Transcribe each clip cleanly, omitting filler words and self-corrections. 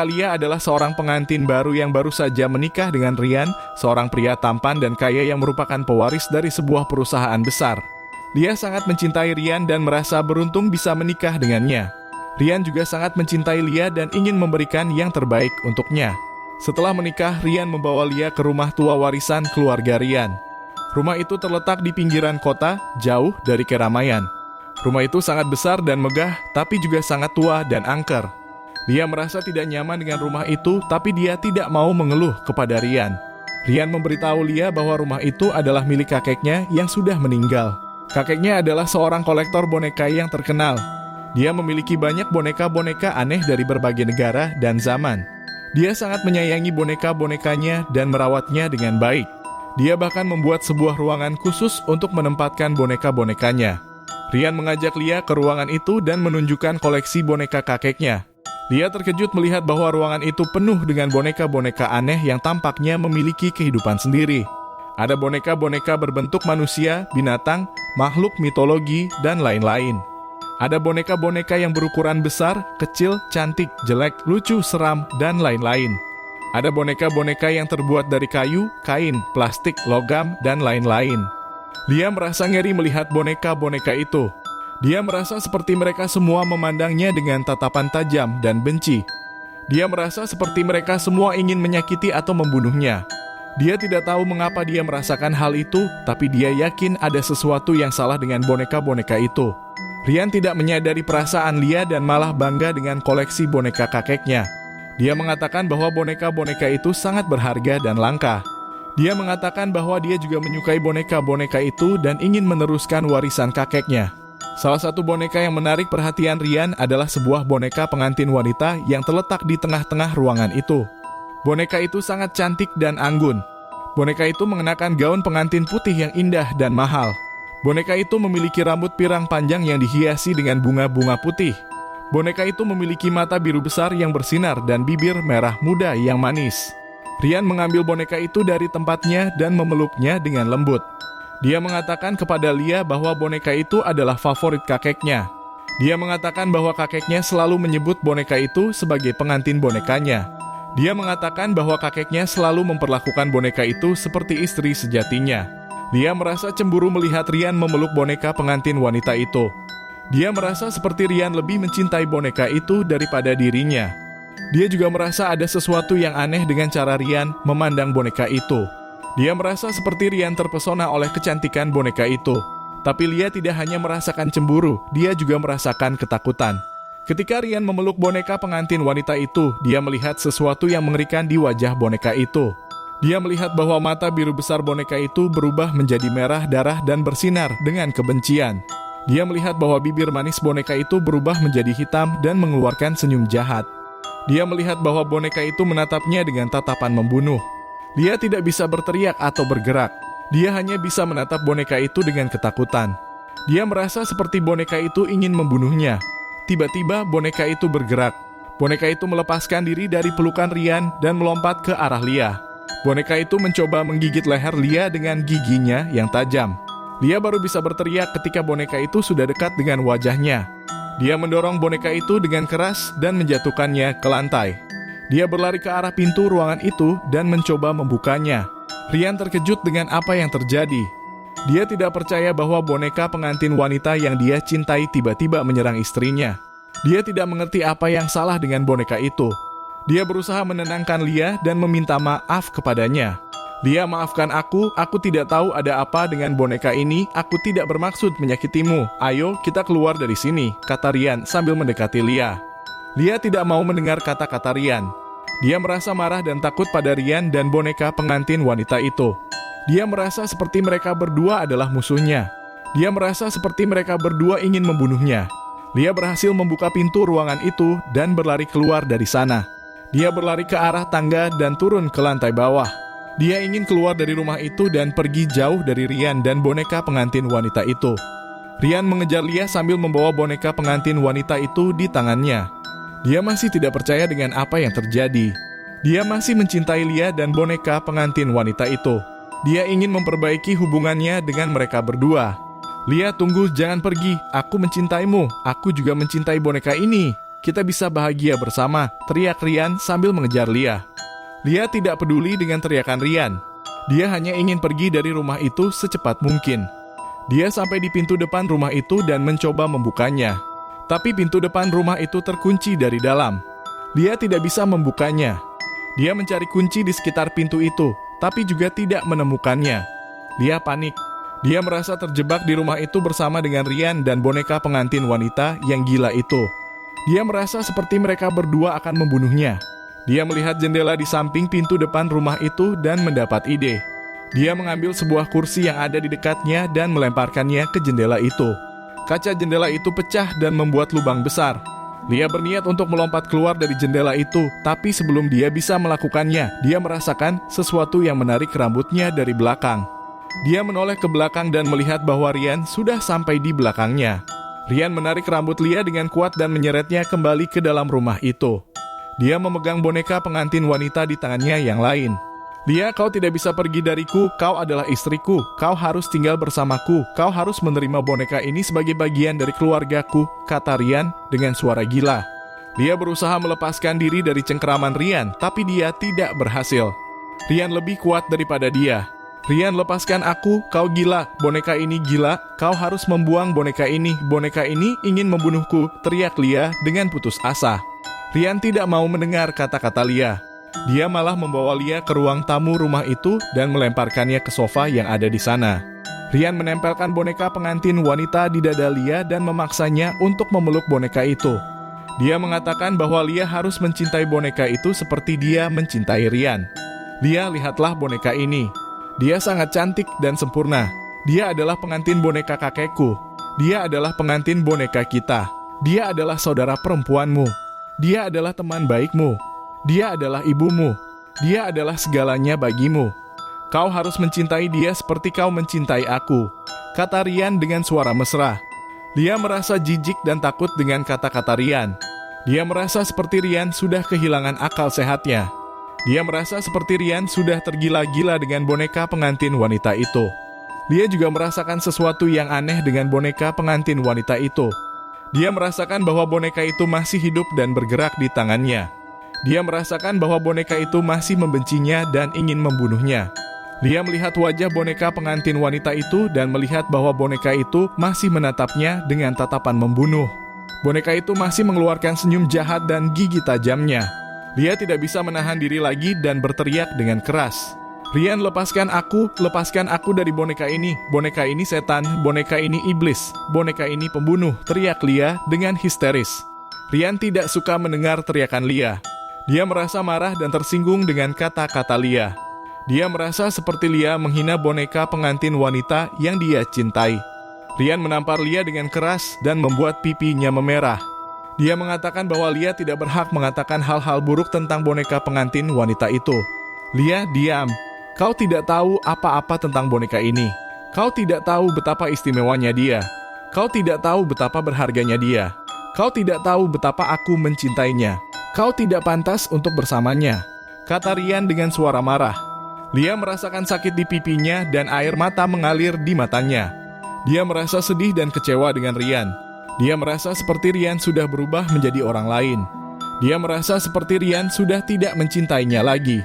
Lia adalah seorang pengantin baru yang baru saja menikah dengan Ryan, seorang pria tampan dan kaya yang merupakan pewaris dari sebuah perusahaan besar. Lia sangat mencintai Ryan dan merasa beruntung bisa menikah dengannya. Ryan juga sangat mencintai Lia dan ingin memberikan yang terbaik untuknya. Setelah menikah, Ryan membawa Lia ke rumah tua warisan keluarga Ryan. Rumah itu terletak di pinggiran kota, jauh dari keramaian. Rumah itu sangat besar dan megah, tapi juga sangat tua dan angker. Lia merasa tidak nyaman dengan rumah itu, tapi dia tidak mau mengeluh kepada Ryan. Ryan memberitahu Lia bahwa rumah itu adalah milik kakeknya yang sudah meninggal. Kakeknya adalah seorang kolektor boneka yang terkenal. Dia memiliki banyak boneka-boneka aneh dari berbagai negara dan zaman. Dia sangat menyayangi boneka-bonekanya dan merawatnya dengan baik. Dia bahkan membuat sebuah ruangan khusus untuk menempatkan boneka-bonekanya. Ryan mengajak Lia ke ruangan itu dan menunjukkan koleksi boneka kakeknya. Lia terkejut melihat bahwa ruangan itu penuh dengan boneka-boneka aneh yang tampaknya memiliki kehidupan sendiri. Ada boneka-boneka berbentuk manusia, binatang, makhluk mitologi, dan lain-lain. Ada boneka-boneka yang berukuran besar, kecil, cantik, jelek, lucu, seram, dan lain-lain. Ada boneka-boneka yang terbuat dari kayu, kain, plastik, logam, dan lain-lain. Lia merasa ngeri melihat boneka-boneka itu. Dia merasa seperti mereka semua memandangnya dengan tatapan tajam dan benci. Dia merasa seperti mereka semua ingin menyakiti atau membunuhnya. Dia tidak tahu mengapa dia merasakan hal itu, tapi dia yakin ada sesuatu yang salah dengan boneka-boneka itu. Ryan tidak menyadari perasaan Lia dan malah bangga dengan koleksi boneka kakeknya. Dia mengatakan bahwa boneka-boneka itu sangat berharga dan langka. Dia mengatakan bahwa dia juga menyukai boneka-boneka itu dan ingin meneruskan warisan kakeknya. Salah satu boneka yang menarik perhatian Ryan adalah sebuah boneka pengantin wanita yang terletak di tengah-tengah ruangan itu. Boneka itu sangat cantik dan anggun. Boneka itu mengenakan gaun pengantin putih yang indah dan mahal. Boneka itu memiliki rambut pirang panjang yang dihiasi dengan bunga-bunga putih. Boneka itu memiliki mata biru besar yang bersinar dan bibir merah muda yang manis. Ryan mengambil boneka itu dari tempatnya dan memeluknya dengan lembut. Dia mengatakan kepada Lia bahwa boneka itu adalah favorit kakeknya. Dia mengatakan bahwa kakeknya selalu menyebut boneka itu sebagai pengantin bonekanya. Dia mengatakan bahwa kakeknya selalu memperlakukan boneka itu seperti istri sejatinya. Lia merasa cemburu melihat Ryan memeluk boneka pengantin wanita itu. Dia merasa seperti Ryan lebih mencintai boneka itu daripada dirinya. Dia juga merasa ada sesuatu yang aneh dengan cara Ryan memandang boneka itu. Dia merasa seperti Ryan terpesona oleh kecantikan boneka itu. Tapi Lia tidak hanya merasakan cemburu, dia juga merasakan ketakutan. Ketika Ryan memeluk boneka pengantin wanita itu, dia melihat sesuatu yang mengerikan di wajah boneka itu. Dia melihat bahwa mata biru besar boneka itu berubah menjadi merah darah dan bersinar dengan kebencian. Dia melihat bahwa bibir manis boneka itu berubah menjadi hitam dan mengeluarkan senyum jahat. Dia melihat bahwa boneka itu menatapnya dengan tatapan membunuh. Lia tidak bisa berteriak atau bergerak. Dia hanya bisa menatap boneka itu dengan ketakutan. Dia merasa seperti boneka itu ingin membunuhnya. Tiba-tiba boneka itu bergerak. Boneka itu melepaskan diri dari pelukan Ryan dan melompat ke arah Lia. Boneka itu mencoba menggigit leher Lia dengan giginya yang tajam. Lia baru bisa berteriak ketika boneka itu sudah dekat dengan wajahnya. Dia mendorong boneka itu dengan keras dan menjatuhkannya ke lantai. Dia berlari ke arah pintu ruangan itu dan mencoba membukanya. Ryan terkejut dengan apa yang terjadi. Dia tidak percaya bahwa boneka pengantin wanita yang dia cintai tiba-tiba menyerang istrinya. Dia tidak mengerti apa yang salah dengan boneka itu. Dia berusaha menenangkan Lia dan meminta maaf kepadanya. Lia, maafkan aku tidak tahu ada apa dengan boneka ini, aku tidak bermaksud menyakitimu. Ayo, kita keluar dari sini, kata Ryan sambil mendekati Lia. Lia tidak mau mendengar kata-kata Ryan. Dia merasa marah dan takut pada Ryan dan boneka pengantin wanita itu. Dia merasa seperti mereka berdua adalah musuhnya. Dia merasa seperti mereka berdua ingin membunuhnya. Lia berhasil membuka pintu ruangan itu dan berlari keluar dari sana. Dia berlari ke arah tangga dan turun ke lantai bawah. Dia ingin keluar dari rumah itu dan pergi jauh dari Ryan dan boneka pengantin wanita itu. Ryan mengejar Lia sambil membawa boneka pengantin wanita itu di tangannya. Dia masih tidak percaya dengan apa yang terjadi. Dia masih mencintai Lia dan boneka pengantin wanita itu. Dia ingin memperbaiki hubungannya dengan mereka berdua. Lia, tunggu, jangan pergi. Aku mencintaimu. Aku juga mencintai boneka ini. Kita bisa bahagia bersama, teriak Rian sambil mengejar Lia. Lia tidak peduli dengan teriakan Rian. Dia hanya ingin pergi dari rumah itu secepat mungkin. Dia sampai di pintu depan rumah itu dan mencoba membukanya. Tapi pintu depan rumah itu terkunci dari dalam. Lia tidak bisa membukanya. Dia mencari kunci di sekitar pintu itu, tapi juga tidak menemukannya. Lia panik. Dia merasa terjebak di rumah itu bersama dengan Rian dan boneka pengantin wanita yang gila itu. Dia merasa seperti mereka berdua akan membunuhnya. Dia melihat jendela di samping pintu depan rumah itu dan mendapat ide. Dia mengambil sebuah kursi yang ada di dekatnya dan melemparkannya ke jendela itu. Kaca jendela itu pecah dan membuat lubang besar. Lia berniat untuk melompat keluar dari jendela itu, tapi sebelum dia bisa melakukannya, dia merasakan sesuatu yang menarik rambutnya dari belakang. Dia menoleh ke belakang dan melihat bahwa Rian sudah sampai di belakangnya. Rian menarik rambut Lia dengan kuat dan menyeretnya kembali ke dalam rumah itu. Dia memegang boneka pengantin wanita di tangannya yang lain. Lia, kau tidak bisa pergi dariku, kau adalah istriku, kau harus tinggal bersamaku, kau harus menerima boneka ini sebagai bagian dari keluargaku, kata Rian dengan suara gila. Lia berusaha melepaskan diri dari cengkeraman Rian, tapi dia tidak berhasil. Rian lebih kuat daripada dia. Rian, lepaskan aku, kau gila, boneka ini gila, kau harus membuang boneka ini ingin membunuhku, teriak Lia dengan putus asa. Rian tidak mau mendengar kata-kata Lia. Dia malah membawa Lia ke ruang tamu rumah itu dan melemparkannya ke sofa yang ada di sana. Rian menempelkan boneka pengantin wanita di dada Lia dan memaksanya untuk memeluk boneka itu. Dia mengatakan bahwa Lia harus mencintai boneka itu seperti dia mencintai Rian. Lia, lihatlah boneka ini. Dia sangat cantik dan sempurna. Dia adalah pengantin boneka kakekku. Dia adalah pengantin boneka kita. Dia adalah saudara perempuanmu. Dia adalah teman baikmu. Dia adalah ibumu. Dia adalah segalanya bagimu. Kau harus mencintai dia seperti kau mencintai aku, kata Rian dengan suara mesra. Lia merasa jijik dan takut dengan kata-kata Rian. Dia merasa seperti Rian sudah kehilangan akal sehatnya. Dia merasa seperti Rian sudah tergila-gila dengan boneka pengantin wanita itu. Lia juga merasakan sesuatu yang aneh dengan boneka pengantin wanita itu. Dia merasakan bahwa boneka itu masih hidup dan bergerak di tangannya. Dia merasakan bahwa boneka itu masih membencinya dan ingin membunuhnya. Lia melihat wajah boneka pengantin wanita itu dan melihat bahwa boneka itu masih menatapnya dengan tatapan membunuh. Boneka itu masih mengeluarkan senyum jahat dan gigi tajamnya. Lia tidak bisa menahan diri lagi dan berteriak dengan keras. Rian, lepaskan aku dari boneka ini setan, boneka ini iblis, boneka ini pembunuh, teriak Lia dengan histeris. Rian tidak suka mendengar teriakan Lia. Dia merasa marah dan tersinggung dengan kata-kata Lia. Dia merasa seperti Lia menghina boneka pengantin wanita yang dia cintai. Rian menampar Lia dengan keras dan membuat pipinya memerah. Dia mengatakan bahwa Lia tidak berhak mengatakan hal-hal buruk tentang boneka pengantin wanita itu. Lia, diam. Kau tidak tahu apa-apa tentang boneka ini. Kau tidak tahu betapa istimewanya dia. Kau tidak tahu betapa berharganya dia. Kau tidak tahu betapa aku mencintainya. Kau tidak pantas untuk bersamanya, kata Rian dengan suara marah. Lia merasakan sakit di pipinya dan air mata mengalir di matanya. Dia merasa sedih dan kecewa dengan Rian. Dia merasa seperti Rian sudah berubah menjadi orang lain. Dia merasa seperti Rian sudah tidak mencintainya lagi.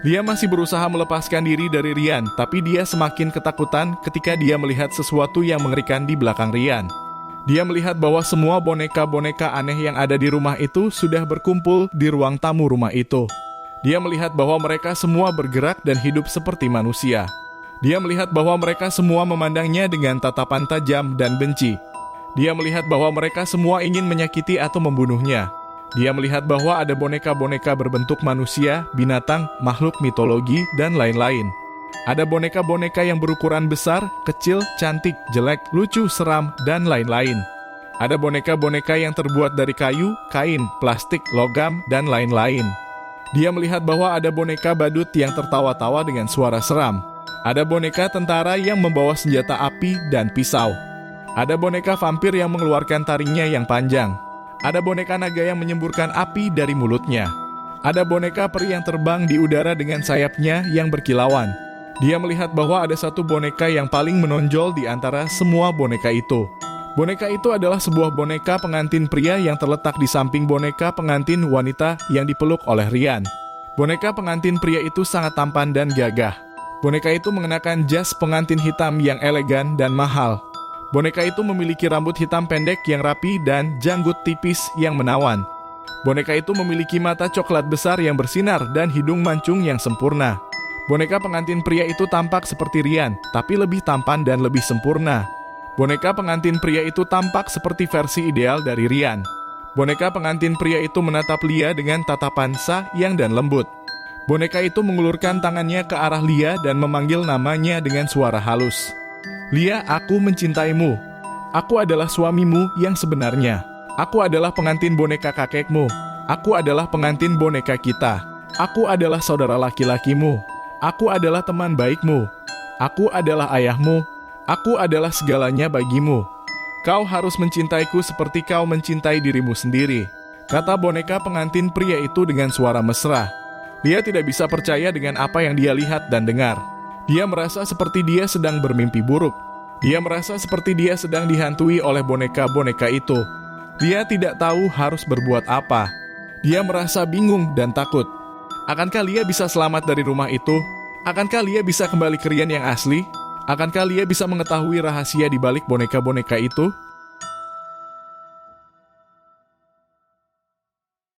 Lia masih berusaha melepaskan diri dari Rian, tapi dia semakin ketakutan ketika dia melihat sesuatu yang mengerikan di belakang Rian. Dia melihat bahwa semua boneka-boneka aneh yang ada di rumah itu sudah berkumpul di ruang tamu rumah itu. Dia melihat bahwa mereka semua bergerak dan hidup seperti manusia. Dia melihat bahwa mereka semua memandangnya dengan tatapan tajam dan benci. Dia melihat bahwa mereka semua ingin menyakiti atau membunuhnya. Dia melihat bahwa ada boneka-boneka berbentuk manusia, binatang, makhluk mitologi, dan lain-lain. Ada boneka-boneka yang berukuran besar, kecil, cantik, jelek, lucu, seram, dan lain-lain. Ada boneka-boneka yang terbuat dari kayu, kain, plastik, logam, dan lain-lain. Dia melihat bahwa ada boneka badut yang tertawa-tawa dengan suara seram. Ada boneka tentara yang membawa senjata api dan pisau. Ada boneka vampir yang mengeluarkan taringnya yang panjang. Ada boneka naga yang menyemburkan api dari mulutnya. Ada boneka peri yang terbang di udara dengan sayapnya yang berkilauan. Dia melihat bahwa ada satu boneka yang paling menonjol di antara semua boneka itu. Boneka itu adalah sebuah boneka pengantin pria yang terletak di samping boneka pengantin wanita yang dipeluk oleh Ryan. Boneka pengantin pria itu sangat tampan dan gagah. Boneka itu mengenakan jas pengantin hitam yang elegan dan mahal. Boneka itu memiliki rambut hitam pendek yang rapi dan janggut tipis yang menawan. Boneka itu memiliki mata coklat besar yang bersinar dan hidung mancung yang sempurna. Boneka pengantin pria itu tampak seperti Ryan, tapi lebih tampan dan lebih sempurna. Boneka pengantin pria itu tampak seperti versi ideal dari Ryan. Boneka pengantin pria itu menatap Lia dengan tatapan sayang dan lembut. Boneka itu mengulurkan tangannya ke arah Lia dan memanggil namanya dengan suara halus. Lia, aku mencintaimu. Aku adalah suamimu yang sebenarnya. Aku adalah pengantin boneka kakekmu. Aku adalah pengantin boneka kita. Aku adalah saudara laki-lakimu. Aku adalah teman baikmu. Aku adalah ayahmu. Aku adalah segalanya bagimu. Kau harus mencintaiku seperti kau mencintai dirimu sendiri, kata boneka pengantin pria itu dengan suara mesra. Dia tidak bisa percaya dengan apa yang dia lihat dan dengar. Dia merasa seperti dia sedang bermimpi buruk. Dia merasa seperti dia sedang dihantui oleh boneka-boneka itu. Dia tidak tahu harus berbuat apa. Dia merasa bingung dan takut. Akankah Lia bisa selamat dari rumah itu? Akankah Lia bisa kembali ke Ryan yang asli? Akankah Lia bisa mengetahui rahasia di balik boneka-boneka itu?